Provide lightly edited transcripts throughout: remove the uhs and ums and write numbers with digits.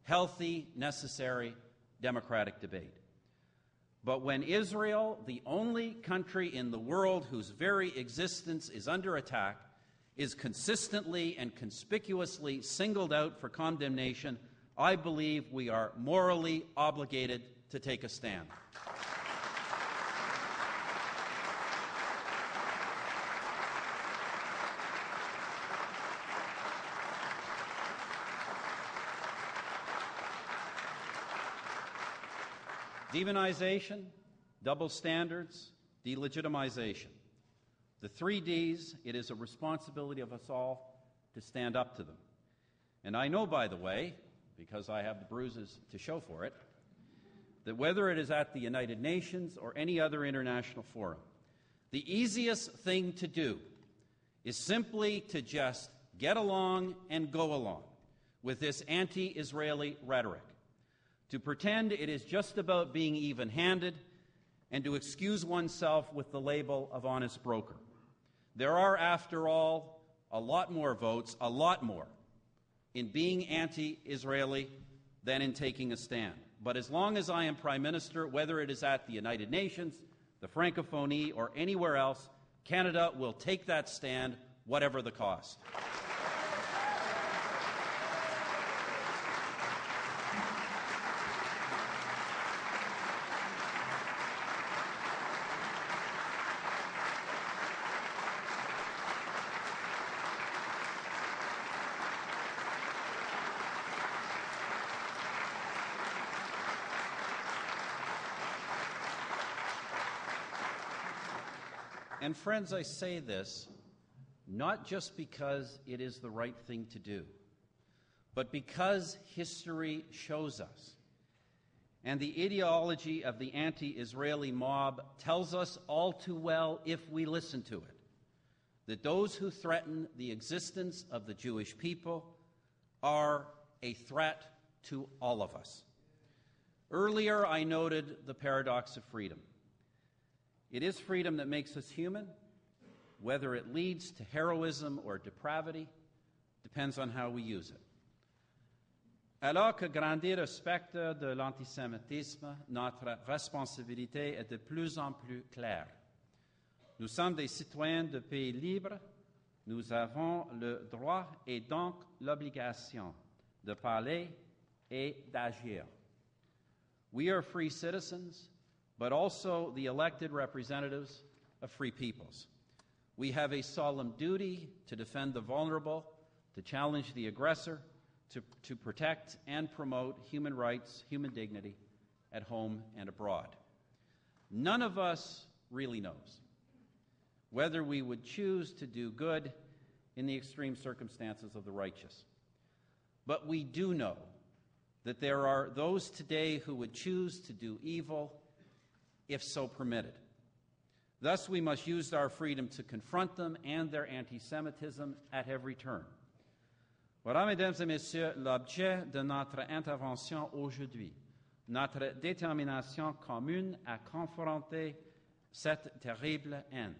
healthy, necessary, democratic debate. But when Israel, the only country in the world whose very existence is under attack, is consistently and conspicuously singled out for condemnation, I believe we are morally obligated to take a stand. Demonization, double standards, delegitimization. The 3 Ds, it is a responsibility of us all to stand up to them. And I know, by the way, because I have the bruises to show for it, that whether it is at the United Nations or any other international forum, the easiest thing to do is simply to just get along and go along with this anti-Israeli rhetoric, to pretend it is just about being even-handed, and to excuse oneself with the label of honest broker. There are, after all, a lot more votes, a lot more, in being anti-Israeli than in taking a stand. But as long as I am Prime Minister, whether it is at the United Nations, the Francophonie, or anywhere else, Canada will take that stand, whatever the cost. And friends, I say this not just because it is the right thing to do, but because history shows us. And the ideology of the anti-Israeli mob tells us all too well, if we listen to it, that those who threaten the existence of the Jewish people are a threat to all of us. Earlier, I noted the paradox of freedom. It is freedom that makes us human. Whether it leads to heroism or depravity depends on how we use it. Alors que grandir au spectre de l'antisémitisme, notre responsabilité est de plus en plus claire. Nous sommes des citoyens de pays libres. Nous avons le droit et donc l'obligation de parler et d'agir. We are free citizens, but also the elected representatives of free peoples. We have a solemn duty to defend the vulnerable, to challenge the aggressor, to protect and promote human rights, human dignity at home and abroad. None of us really knows whether we would choose to do good in the extreme circumstances of the righteous. But we do know that there are those today who would choose to do evil if so permitted. Thus, we must use our freedom to confront them and their anti-Semitism at every turn. Voilà, mesdames et messieurs, l'objet de notre intervention aujourd'hui, notre détermination commune à confronter cette terrible haine.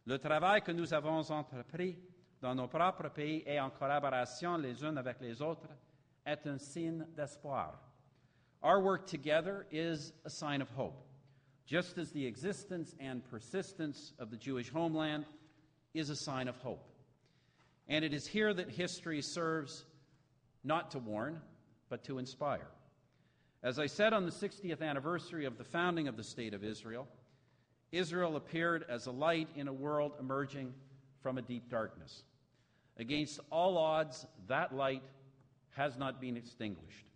Le travail que nous avons entrepris dans nos propres pays et en collaboration les uns avec les autres est un signe d'espoir. Our work together is a sign of hope, just as the existence and persistence of the Jewish homeland is a sign of hope. And it is here that history serves not to warn, but to inspire. As I said on the 60th anniversary of the founding of the State of Israel, Israel appeared as a light in a world emerging from a deep darkness. Against all odds, that light has not been extinguished.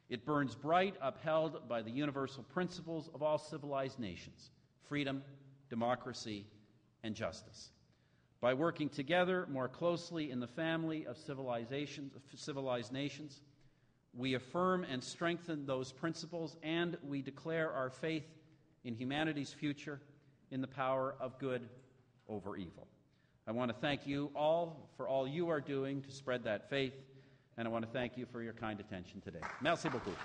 It burns bright, upheld by the universal principles of all civilized nations: freedom, democracy, and justice. By working together more closely in the family of civilized nations, we affirm and strengthen those principles, and we declare our faith in humanity's future in the power of good over evil. I want to thank you all for all you are doing to spread that faith, and I want to thank you for your kind attention today. Merci beaucoup.